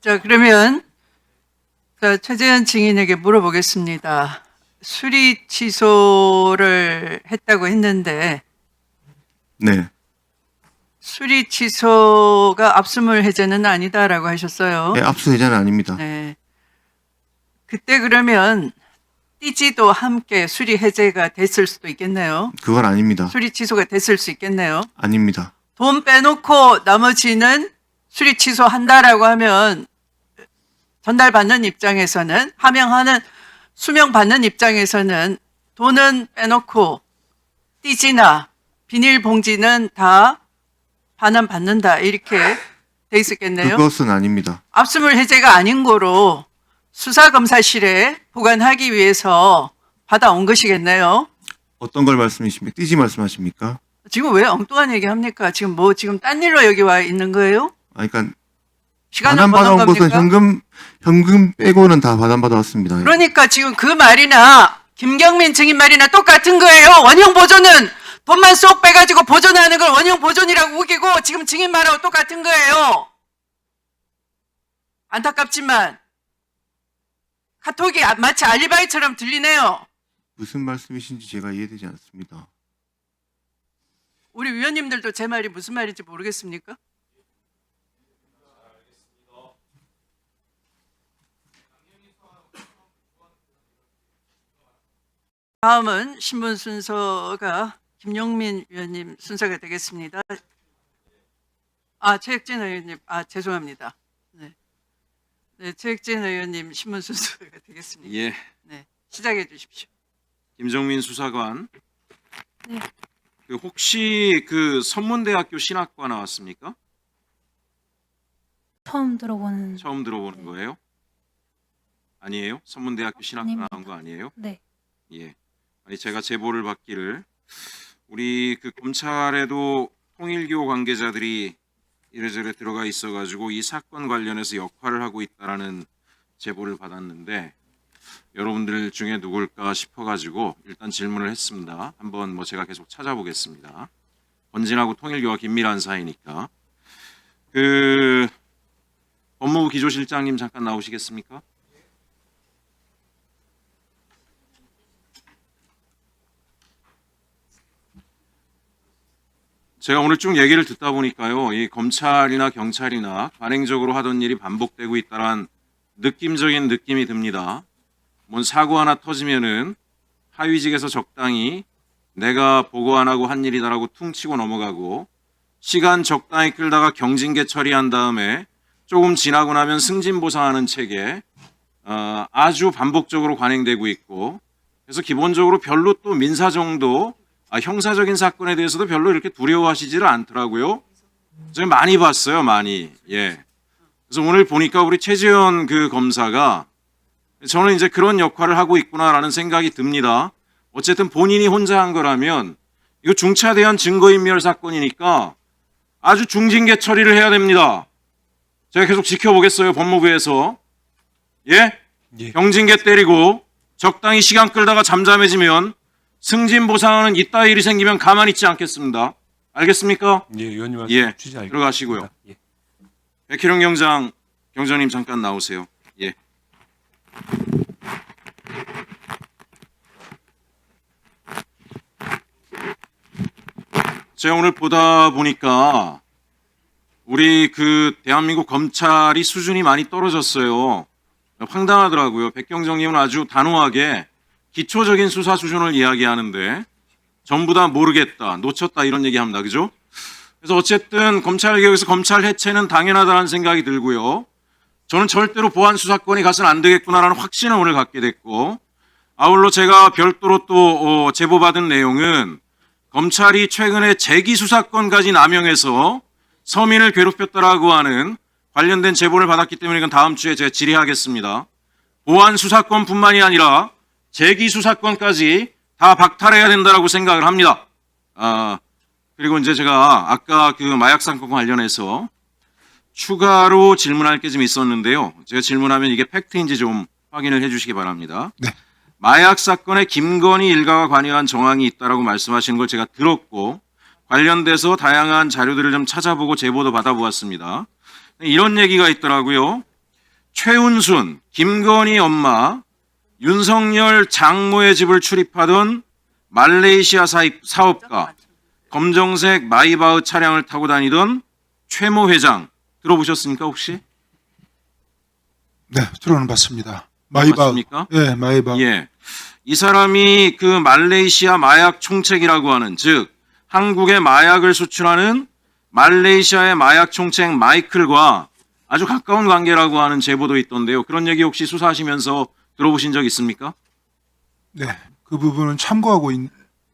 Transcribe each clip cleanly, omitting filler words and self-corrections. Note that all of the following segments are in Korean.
자, 그러면 최재현 증인에게 물어보겠습니다. 수리 취소를 했다고 했는데 네, 수리 취소가 압수물 해제는 아니다라고 하셨어요. 네, 압수해제는 아닙니다. 네. 그때 그러면 띠지도 함께 수리 해제가 됐을 수도 있겠네요. 그건 아닙니다. 수리 취소가 됐을 수 있겠네요. 아닙니다. 돈 빼놓고 나머지는 수리 취소한다라고 하면 전달받는 입장에서는 하명하는 수명받는 입장에서는 돈은 빼놓고 띠지나 비닐봉지는 다 반환 받는다 이렇게 돼 있었겠네요. 그것은 아닙니다. 압수물 해제가 아닌 거로 수사검사실에 보관하기 위해서 받아온 것이겠네요. 어떤 걸 말씀이십니까? 띠지 말씀하십니까? 지금 왜 엉뚱한 얘기 합니까? 지금 지금 딴 일로 여기 와 있는 거예요? 그러니까 시간을 반환 버는 받아온 것은 겁니까? 현금 빼고는 다 반환 받아왔습니다. 그러니까 지금 그 말이나 김경민 증인 말이나 똑같은 거예요. 원형 보존은 돈만 쏙 빼가지고 보존하는 걸 원형 보존이라고 우기고 지금 증인 말하고 똑같은 거예요. 안타깝지만 카톡이 마치 알리바이처럼 들리네요. 무슨 말씀이신지 제가 이해되지 않습니다. 우리 위원님들도 제 말이 무슨 말인지 모르겠습니까? 다음은 신문 순서가 김용민 위원님 순서가 되겠습니다. 최혁진 의원님, 죄송합니다. 네, 최혁진 의원님 신문 순서가 되겠습니다. 예, 네, 시작해 주십시오. 김정민 수사관. 네. 혹시 그 선문대학교 신학과 나왔습니까? 처음 들어보는. 처음 들어보는 거예요? 아니에요? 선문대학교 신학과 아닙니다. 나온 거 아니에요? 네. 예. 아니 제가 제보를 받기를 우리 그 검찰에도 통일교 관계자들이 이래저래 들어가 있어가지고 이 사건 관련해서 역할을 하고 있다라는 제보를 받았는데 여러분들 중에 누굴까 싶어가지고 일단 질문을 했습니다. 한번 제가 계속 찾아보겠습니다. 건진하고 통일교와 긴밀한 사이니까. 그 법무부 기조실장님 잠깐 나오시겠습니까? 제가 오늘 쭉 얘기를 듣다 보니까요, 이 검찰이나 경찰이나 관행적으로 하던 일이 반복되고 있다란 느낌적인 느낌이 듭니다. 뭔 사고 하나 터지면은 하위직에서 적당히 내가 보고 안 하고 한 일이다라고 퉁치고 넘어가고 시간 적당히 끌다가 경징계 처리한 다음에 조금 지나고 나면 승진보상하는 체계 아주 반복적으로 관행되고 있고 그래서 기본적으로 별로 또 민사정도 형사적인 사건에 대해서도 별로 이렇게 두려워하시지를 않더라고요. 제가 많이 봤어요, 많이. 예. 그래서 오늘 보니까 우리 최재현 그 검사가 저는 이제 그런 역할을 하고 있구나라는 생각이 듭니다. 어쨌든 본인이 혼자 한 거라면 이거 중차대한 증거인멸 사건이니까 아주 중징계 처리를 해야 됩니다. 제가 계속 지켜보겠어요, 법무부에서. 예? 경징계 때리고 적당히 시간 끌다가 잠잠해지면 승진 보상하는 이따위 일이 생기면 가만히 있지 않겠습니다. 알겠습니까? 예, 의원님 말씀 예, 취재 알겠습니다. 들어가시고요. 예. 백희룡 경장님 잠깐 나오세요. 예. 제가 오늘 보다 보니까 우리 그 대한민국 검찰이 수준이 많이 떨어졌어요. 황당하더라고요. 백경정님은 아주 단호하게 기초적인 수사 수준을 이야기하는데 전부 다 모르겠다, 놓쳤다 이런 얘기합니다. 그죠? 그래서 어쨌든 검찰개혁에서 검찰 해체는 당연하다는 생각이 들고요. 저는 절대로 보안 수사권이 가서는 안 되겠구나라는 확신을 오늘 갖게 됐고 아울러 제가 별도로 또 제보받은 내용은 검찰이 최근에 재기 수사권까지 남용해서 서민을 괴롭혔다라고 하는 관련된 제보를 받았기 때문에 이건 다음 주에 제가 질의하겠습니다. 보안 수사권뿐만이 아니라 재기 수사권까지 다 박탈해야 된다라고 생각을 합니다. 그리고 이제 제가 아까 그 마약 사건 관련해서 추가로 질문할 게 좀 있었는데요. 제가 질문하면 이게 팩트인지 좀 확인을 해주시기 바랍니다. 네. 마약 사건에 김건희 일가가 관여한 정황이 있다라고 말씀하시는 걸 제가 들었고 관련돼서 다양한 자료들을 좀 찾아보고 제보도 받아보았습니다. 이런 얘기가 있더라고요. 최은순, 김건희 엄마, 윤석열 장모의 집을 출입하던 말레이시아 사업가, 검정색 마이바흐 차량을 타고 다니던 최모 회장 들어보셨습니까 혹시? 네, 들어는 봤습니다. 마이바. 맞습니까? 예, 마이바. 예. 이 사람이 그 말레이시아 마약 총책이라고 하는, 즉 한국에 마약을 수출하는 말레이시아의 마약 총책 마이클과 아주 가까운 관계라고 하는 제보도 있던데요. 그런 얘기 혹시 수사하시면서 들어보신 적 있습니까? 네, 그 부분은 참고하고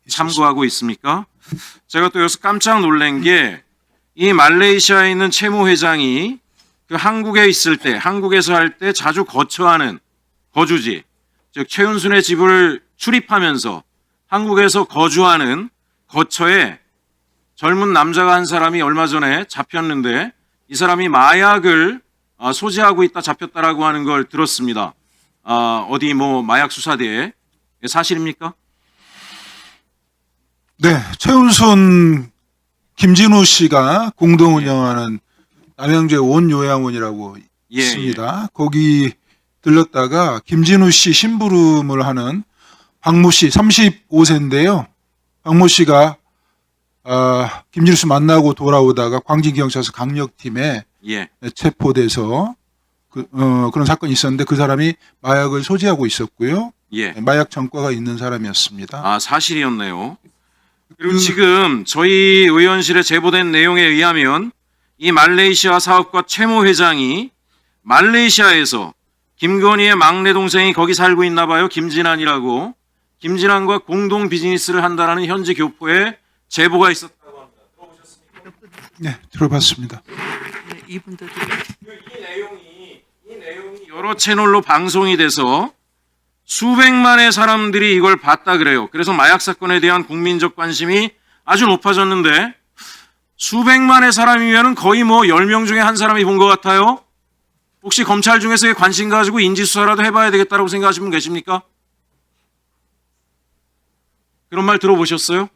참고하고 있습니까? 제가 또 여기서 깜짝 놀란 게 이 말레이시아에 있는 최모 회장이 그 한국에 있을 때, 한국에서 할 때 자주 거처하는 거주지, 즉 최은순의 집을 출입하면서 한국에서 거주하는 거처에 젊은 남자가 한 사람이 얼마 전에 잡혔는데 이 사람이 마약을 소지하고 있다 잡혔다라고 하는 걸 들었습니다. 어디 뭐 마약 수사대에 사실입니까? 네, 최은순, 김진우 씨가 공동 운영하는 남양주의 원요양원이라고 예, 있습니다. 거기 들렀다가 김진우 씨 심부름을 하는 박모 씨 35세인데요. 박모 씨가 김진우 씨 만나고 돌아오다가 광진경찰서 강력팀에 예, 체포돼서 그런 사건이 있었는데 그 사람이 마약을 소지하고 있었고요. 예. 마약 전과가 있는 사람이었습니다. 사실이었네요. 그리고 지금 저희 의원실에 제보된 내용에 의하면 이 말레이시아 사업가 최모 회장이 말레이시아에서 김건희의 막내 동생이 거기 살고 있나 봐요. 김진환이라고. 김진환과 공동 비즈니스를 한다라는 현지 교포에 제보가 있었다고 합니다. 들어보셨습니까? 네, 들어봤습니다. 네, 이분도 이 내용이 여러 채널로 방송이 돼서 수백만의 사람들이 이걸 봤다 그래요. 그래서 마약 사건에 대한 국민적 관심이 아주 높아졌는데 수백만의 사람이면 거의 뭐 10명 중에 한 사람이 본 것 같아요. 혹시 검찰 중에서 관심 가지고 인지수사라도 해봐야 되겠다고 생각하시는 분 계십니까? 그런 말 들어보셨어요?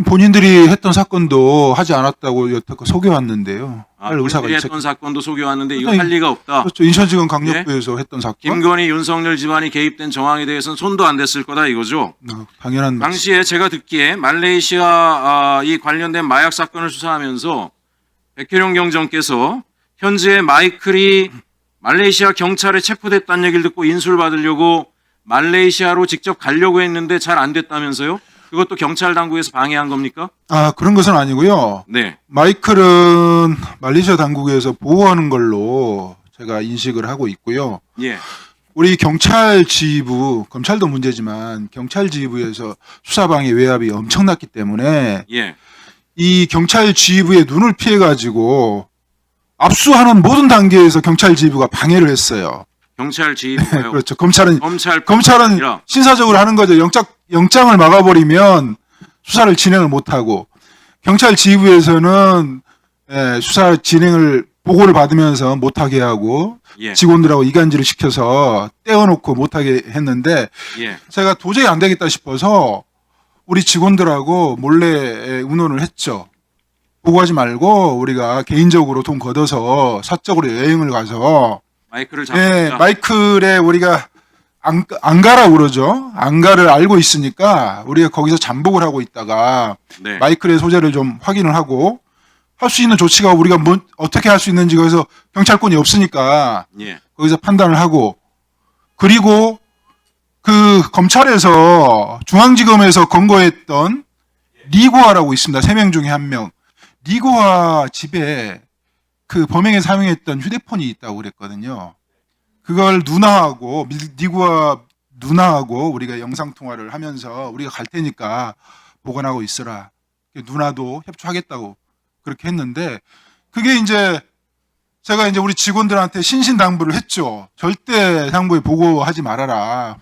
본인들이 했던 사건도 하지 않았다고 여태껏 속여왔는데요. 할 의사가 본인이 있었. 했던 사건도 속여왔는데 이거 아니, 할 리가 없다. 그렇죠. 인천지검 강력부에서 했던 사건. 김건희, 윤석열 집안이 개입된 정황에 대해서는 손도 안 댔을 거다 이거죠. 당연한 말씀. 당시에 제가 듣기에 말레이시아 이 관련된 마약 사건을 수사하면서 백혜룡 경정께서 현재 마이클이 말레이시아 경찰에 체포됐다는 얘기를 듣고 인수를 받으려고 말레이시아로 직접 가려고 했는데 잘 안 됐다면서요? 그것도 경찰 당국에서 방해한 겁니까? 그런 것은 아니고요. 네. 마이클은 말레이시아 당국에서 보호하는 걸로 제가 인식을 하고 있고요. 예. 우리 경찰 지휘부, 검찰도 문제지만 경찰 지휘부에서 수사방해 외압이 엄청났기 때문에 예. 이 경찰 지휘부의 눈을 피해가지고 압수하는 모든 단계에서 경찰 지휘부가 방해를 했어요. 경찰 지휘부가요. 그렇죠. 검찰은 검찰뿐만 아니라 신사적으로 하는 거죠. 영장을 막아버리면 수사를 진행을 못하고 경찰 지휘부에서는 수사 진행을 보고를 받으면서 못하게 하고 예. 직원들하고 이간질을 시켜서 떼어놓고 못하게 했는데 예. 제가 도저히 안 되겠다 싶어서 우리 직원들하고 몰래 의논을 했죠. 보고하지 말고 우리가 개인적으로 돈 걷어서 사적으로 여행을 가서 마이크를 잡았다. 마이클에 우리가 안가라고 그러죠. 안가를 알고 있으니까 우리가 거기서 잠복을 하고 있다가 네. 마이클의 소재를 좀 확인을 하고 할 수 있는 조치가 우리가 어떻게 할 수 있는지 거기서 경찰권이 없으니까 예. 거기서 판단을 하고 그리고 그 검찰에서 중앙지검에서 검거했던 리고아라고 있습니다. 3명 중에 1명. 리고아 집에 그 범행에 사용했던 휴대폰이 있다고 그랬거든요. 그걸 누나하고 리고아 누나하고 우리가 영상통화를 하면서 우리가 갈 테니까 보관하고 있어라. 누나도 협조하겠다고 그렇게 했는데 그게 이제 제가 이제 우리 직원들한테 신신당부를 했죠. 절대 당부에 보고하지 말아라.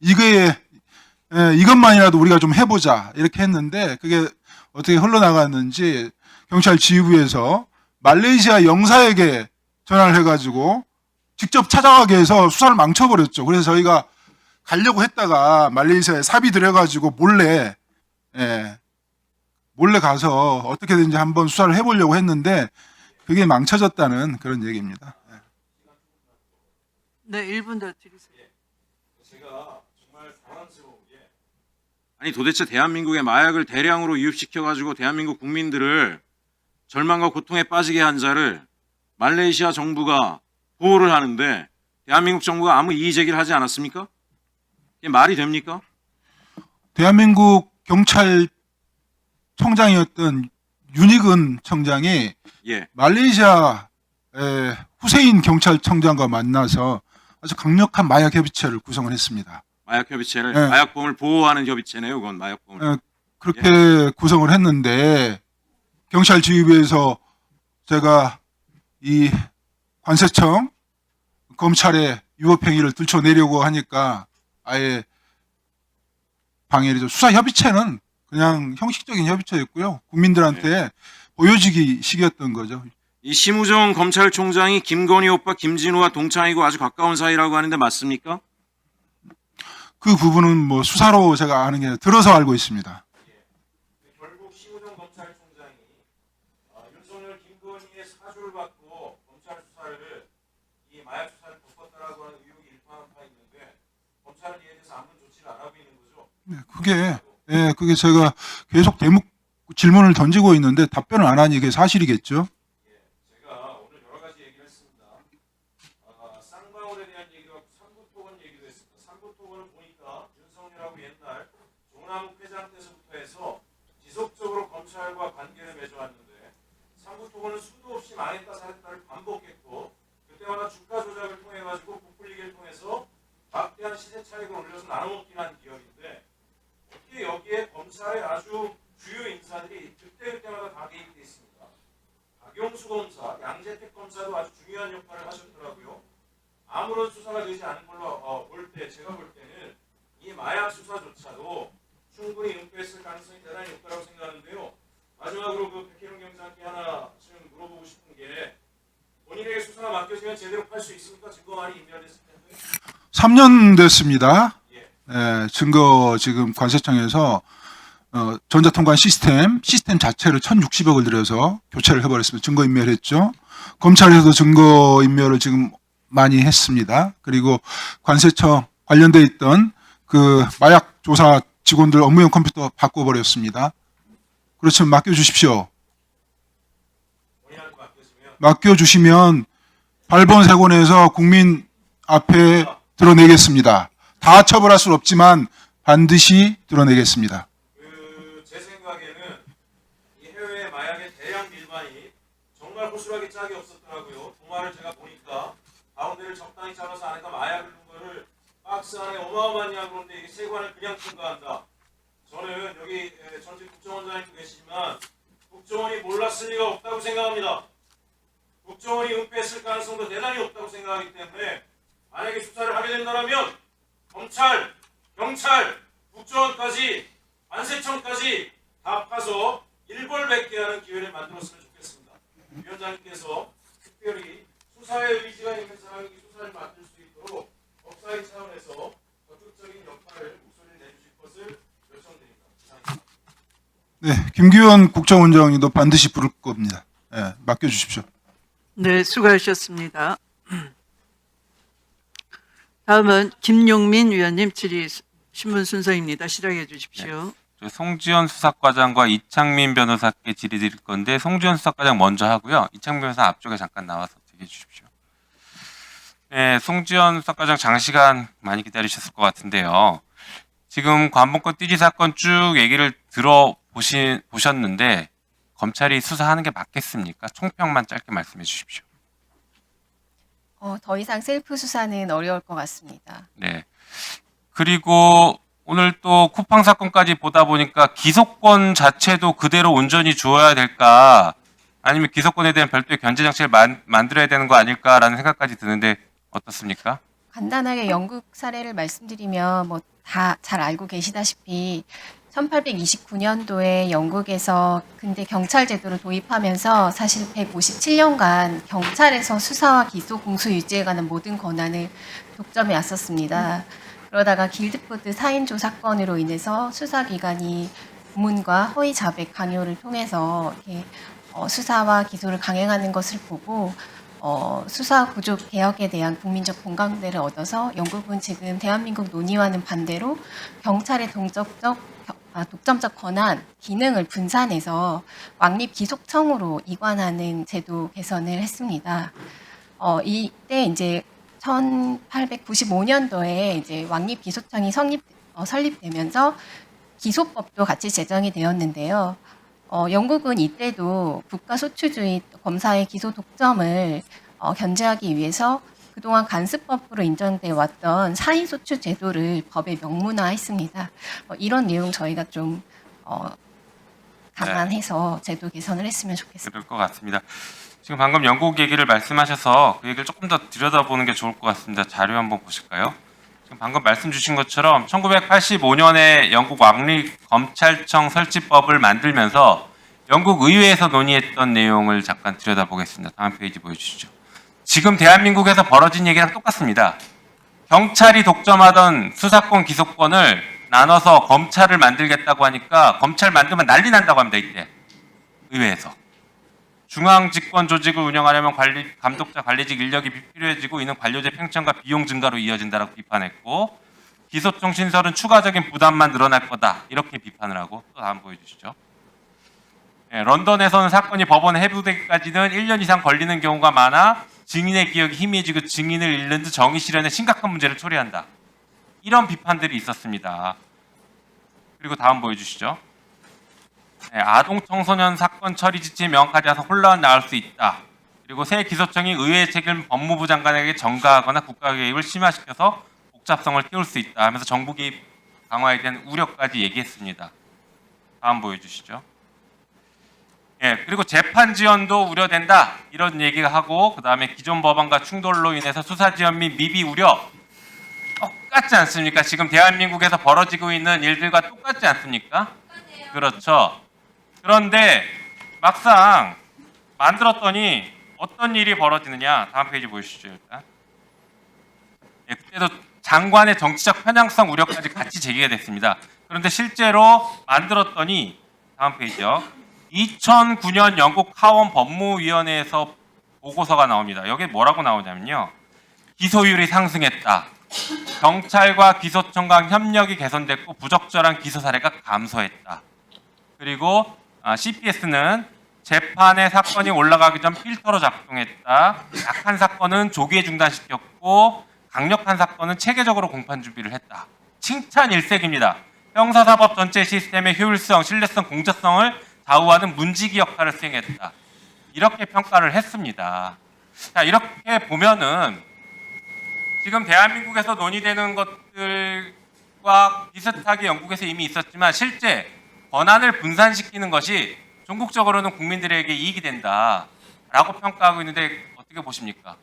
이것만이라도 우리가 좀 해보자. 이렇게 했는데 그게 어떻게 흘러나갔는지 경찰 지휘부에서 말레이시아 영사에게 전화를 해가지고 직접 찾아가게 해서 수사를 망쳐버렸죠. 그래서 저희가 가려고 했다가 말레이시아에 삽이 들어가지고 몰래 가서 어떻게든지 한번 수사를 해보려고 했는데 그게 망쳐졌다는 그런 얘기입니다. 네, 1분 더 드리세요. 제가 정말 당황스러운 게 아니 도대체 대한민국의 마약을 대량으로 유입시켜가지고 대한민국 국민들을 절망과 고통에 빠지게 한 자를 말레이시아 정부가 보호를 하는데 대한민국 정부가 아무 이의 제기를 하지 않았습니까? 이게 말이 됩니까? 대한민국 경찰청장이었던 윤익은 청장이 예. 말레이시아 후세인 경찰청장과 만나서 아주 강력한 마약 협의체를 구성을 했습니다. 마약 협의체를 네. 마약범을 보호하는 협의체네요. 그건 마약범을. 그렇게 구성을 했는데 경찰 지휘부에서 제가 이 관세청 검찰의 위법행위를 들춰내려고 하니까 아예 방해를 해서 수사 협의체는 그냥 형식적인 협의체였고요. 국민들한테 보여지기 식이었던 거죠. 이 심우정 검찰총장이 김건희 오빠 김진우와 동창이고 아주 가까운 사이라고 하는데 맞습니까? 그 부분은 뭐 수사로 제가 아는 게 아니라 들어서 알고 있습니다. 결국 심우정 검찰총장이 윤석열 김건희의 사주를 받고 검찰 수사를 이 마약 수사를 덮었다라고 하는 의혹이 일파만파 있는데 검찰은 이에 대해서 아무 조치를 안 하고 있는 거죠. 그게 제가 계속 대목 질문을 던지고 있는데 답변을 안 하니 이게 사실이겠죠. 제가 오늘 여러 가지 얘기를 했습니다. 쌍방울에 대한 얘기도 하고 삼부토건 얘기도 했습니다. 삼부토건을 보니까 윤석열하고 옛날 종남욱 회장 때부터 해서 지속적으로 검찰과 관계를 맺어왔는데 삼부토건은 수도 없이 망했다 살았다를 반복했고 그때마다 주가 조작을 통해 가지고 부풀리기를 통해서 막대한 시세 차익을 올려서 나눠먹긴 한 기업인데 어떻게 여기에 검찰의 아주 주요 인사들이 그때마다 다 개입돼 있습니다. 박용수 검사, 양재택 검사도 아주 중요한 역할을 하셨더라고요. 아무런 수사가 되지 않은 걸로 볼 때, 제가 볼 때는 이 마약 수사조차도 충분히 은폐했을 가능성이 대단히 높다고 생각하는데요. 마지막으로 그 백혜룡 경장께 하나 지금 물어보고 싶은 게 본인에게 수사가 맡겨지면 제대로 팔 수 있습니까? 증거 많이 인멸됐을 텐데. 3년 됐습니다. 증거 지금 관세청에서 전자통관 시스템 자체를 1,060억을 들여서 교체를 해버렸습니다. 증거인멸했죠. 검찰에서도 증거인멸을 지금 많이 했습니다. 그리고 관세청 관련돼 있던 그 마약 조사 직원들 업무용 컴퓨터 바꿔버렸습니다. 그렇지만 맡겨주십시오. 본인한테 맡겨지면 맡겨주시면 발본색원에서 국민 앞에 드러내겠습니다. 다 처벌할 수는 없지만 반드시 드러내겠습니다. 제 생각에는 이 해외 마약의 대량 밀반이 정말 호술하게 짝이 없었더라고요. 동화를 제가 보니까 가운데를 적당히 잘라서 안에다 마약을 넣은 거를 박스 안에 어마어마한 양으로 있는데 이게 세관을 그냥 통과한다. 저는 여기 전직 국정원장님도 계시지만 국정원이 몰랐을 리가 없다고 생각합니다. 국정원이 은폐했을 가능성도 대단히 없다고 생각하기 때문에 만약에 수사를 하게 된다면 검찰, 경찰, 국정원까지 관세청까지 다 파서 일벌백계 하는 기회를 만들었으면 좋겠습니다. 위원장님께서 특별히 수사에 의지가 있는 사람이 수사를 맡을 수 있도록 법사위 차원에서 적극적인 역할을 목소리를 내주실 것을 요청드립니다. 이상입니다. 네, 김규현 국정원장님도 반드시 부를 겁니다. 맡겨주십시오. 네, 수고하셨습니다. 다음은 김용민 위원님 질의 신문 순서입니다. 시작해 주십시오. 송지현 수사과장과 이창민 변호사께 질의드릴 건데 송지현 수사과장 먼저 하고요. 이창민 변호사 앞쪽에 잠깐 나와서 얘기해 주십시오. 네, 송지현 수사과장 장시간 많이 기다리셨을 것 같은데요. 지금 관본권 띠지 사건 쭉 얘기를 보셨는데 검찰이 수사하는 게 맞겠습니까? 총평만 짧게 말씀해 주십시오. 더 이상 셀프 수사는 어려울 것 같습니다. 네. 그리고 오늘 또 쿠팡 사건까지 보다 보니까 기소권 자체도 그대로 온전히 주어야 될까 아니면 기소권에 대한 별도의 견제 장치를 만들어야 되는 거 아닐까라는 생각까지 드는데 어떻습니까? 간단하게 영국 사례를 말씀드리면 뭐 다 잘 알고 계시다시피 1829년도에 영국에서 근대 경찰 제도를 도입하면서 사실 157년간 경찰에서 수사와 기소, 공소 유지에 관한 모든 권한을 독점해 왔었습니다. 그러다가 길드포드 4인조 사건으로 인해서 수사기관이 고문과 허위 자백 강요를 통해서 이렇게 수사와 기소를 강행하는 것을 보고 수사 구조 개혁에 대한 국민적 공감대를 얻어서 영국은 지금 대한민국 논의와는 반대로 경찰의 독점적 권한, 기능을 분산해서 왕립 기속청으로 이관하는 제도 개선을 했습니다. 이때 이제 1895년도에 이제 왕립 기소청이 설립되면서 기소법도 같이 제정이 되었는데요. 영국은 이때도 국가소추주의 검사의 기소 독점을 견제하기 위해서 그동안 간습법으로 인정돼 왔던 사의소추 제도를 법에 명문화했습니다. 이런 내용 저희가 좀 감안해서 제도 개선을 했으면 좋겠습니다. 그럴 것 같습니다. 지금 방금 영국 얘기를 말씀하셔서 그 얘기를 조금 더 들여다보는 게 좋을 것 같습니다. 자료 한번 보실까요? 지금 방금 말씀 주신 것처럼 1985년에 영국 왕립 검찰청 설치법을 만들면서 영국 의회에서 논의했던 내용을 잠깐 들여다보겠습니다. 다음 페이지 보여주시죠. 지금 대한민국에서 벌어진 얘기랑 똑같습니다. 경찰이 독점하던 수사권 기소권을 나눠서 검찰을 만들겠다고 하니까 검찰 만들면 난리 난다고 합니다. 이때 의회에서. 중앙 집권 조직을 운영하려면 감독자 관리직 인력이 필요해지고 이는 관료제 팽창과 비용 증가로 이어진다라고 비판했고 기소청 신설은 추가적인 부담만 늘어날 거다 이렇게 비판을 하고 또 다음 보여주시죠. 네, 런던에서는 사건이 법원에 회부되기까지는 1년 이상 걸리는 경우가 많아 증인의 기억이 희미해지고 증인을 잃는 등 정의 실현에 심각한 문제를 초래한다. 이런 비판들이 있었습니다. 그리고 다음 보여주시죠. 네, 아동 청소년 사건 처리 지침이 명확하지 않아서 혼란이 나올 수 있다. 그리고 새 기소청이 의회 책임 법무부 장관에게 전가하거나 국가 개입을 심화시켜서 복잡성을 키울 수 있다 하면서 정부 개입 강화에 대한 우려까지 얘기했습니다. 다음 보여주시죠. 예, 그리고 재판 지연도 우려된다 이런 얘기가 하고 그 다음에 기존 법안과 충돌로 인해서 수사 지연 및 미비 우려 똑같지 않습니까? 지금 대한민국에서 벌어지고 있는 일들과 똑같지 않습니까? 그렇죠. 그런데 막상 만들었더니 어떤 일이 벌어지느냐. 다음 페이지 보여주시죠. 일단. 예, 그때도 장관의 정치적 편향성 우려까지 같이 제기가 됐습니다. 그런데 실제로 만들었더니 다음 페이지요. 2009년 영국 하원 법무위원회에서 보고서가 나옵니다. 여기 뭐라고 나오냐면요. 기소율이 상승했다. 경찰과 기소청 간 협력이 개선됐고 부적절한 기소 사례가 감소했다. 그리고 CPS는 재판의 사건이 올라가기 전 필터로 작동했다. 약한 사건은 조기에 중단시켰고 강력한 사건은 체계적으로 공판 준비를 했다. 칭찬 일색입니다. 형사사법 전체 시스템의 효율성, 신뢰성, 공정성을 좌우하는 문지기 역할을 수행했다. 이렇게 평가를 했습니다. 자, 이렇게 보면은 지금 대한민국에서 논의되는 것들과 비슷하게 영국에서 이미 있었지만 실제 권한을 분산시키는 것이 전국적으로는 국민들에게 이익이 된다라고 평가하고 있는데 어떻게 보십니까?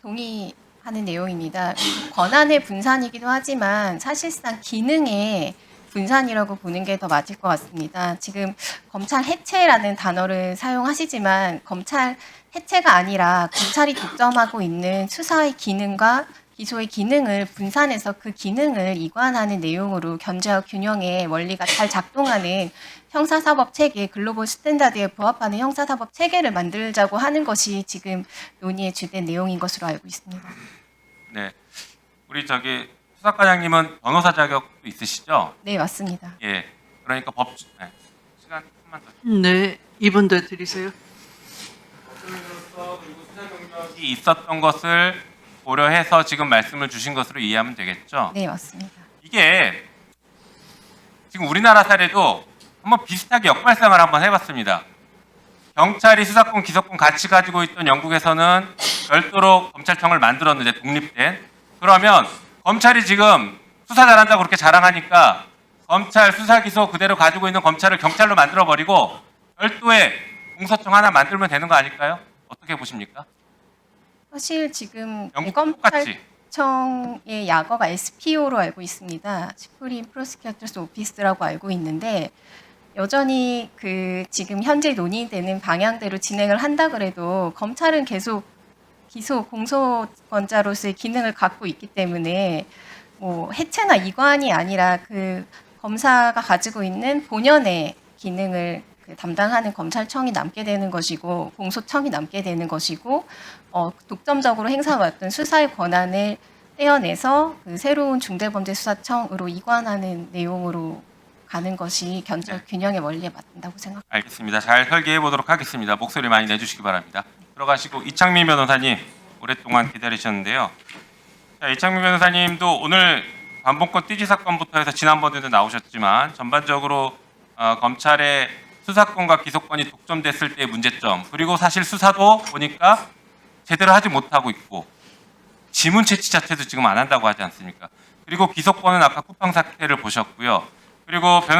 동의하는 내용입니다. 권한의 분산이기도 하지만 사실상 기능의 분산이라고 보는 게 더 맞을 것 같습니다. 지금 검찰 해체라는 단어를 사용하시지만 검찰 해체가 아니라 검찰이 독점하고 있는 수사의 기능과 기소의 기능을 분산해서 그 기능을 이관하는 내용으로 견제와 균형의 원리가 잘 작동하는 형사사법 체계, 글로벌 스탠다드에 부합하는 형사사법 체계를 만들자고 하는 것이 지금 논의의 주된 내용인 것으로 알고 있습니다. 네, 우리 수사과장님은 변호사 자격도 있으시죠? 네, 맞습니다. 예, 그러니까 시간 조금만 더. 네, 이분도 드리세요. 그리고 수사 경력이 있었던 것을 고려해서 지금 말씀을 주신 것으로 이해하면 되겠죠? 네, 맞습니다. 이게 지금 우리나라 사례도 한번 비슷하게 역발상을 한번 해봤습니다. 경찰이 수사권, 기소권 같이 가지고 있던 영국에서는 별도로 검찰청을 만들었는데 독립된. 그러면 검찰이 지금 수사 잘한다고 그렇게 자랑하니까 검찰 수사 기소 그대로 가지고 있는 검찰을 경찰로 만들어버리고 별도의 공소청 하나 만들면 되는 거 아닐까요? 어떻게 보십니까? 사실 지금 영국 똑같이. 대검찰청의 약어가 SPO로 알고 있습니다. Supreme Prosecutor's Office라고 알고 있는데 여전히 그 지금 현재 논의되는 방향대로 진행을 한다 그래도 검찰은 계속 기소 공소권자로서의 기능을 갖고 있기 때문에 뭐 해체나 이관이 아니라 그 검사가 가지고 있는 본연의 기능을 그 담당하는 검찰청이 남게 되는 것이고 공소청이 남게 되는 것이고 독점적으로 행사해왔던 수사의 권한을 떼어내서 그 새로운 중대범죄수사청으로 이관하는 내용으로 가는 것이 경찰 균형의 원리에 맞는다고 생각합니다. 알겠습니다. 잘 설계해 보도록 하겠습니다. 목소리 많이 내주시기 바랍니다. 들어가시고 이창민 변호사님 오랫동안 기다리셨는데요. 자, 이창민 변호사님도 오늘 반봉권 띠지 사건부터 해서 지난번에도 나오셨지만 전반적으로 검찰의 수사권과 기소권이 독점됐을 때의 문제점, 그리고 사실 수사도 보니까 제대로 하지 못하고 있고 지문 채취 자체도 지금 안 한다고 하지 않습니까? 그리고 기소권은 아까 쿠팡 사태를 보셨고요. 그리고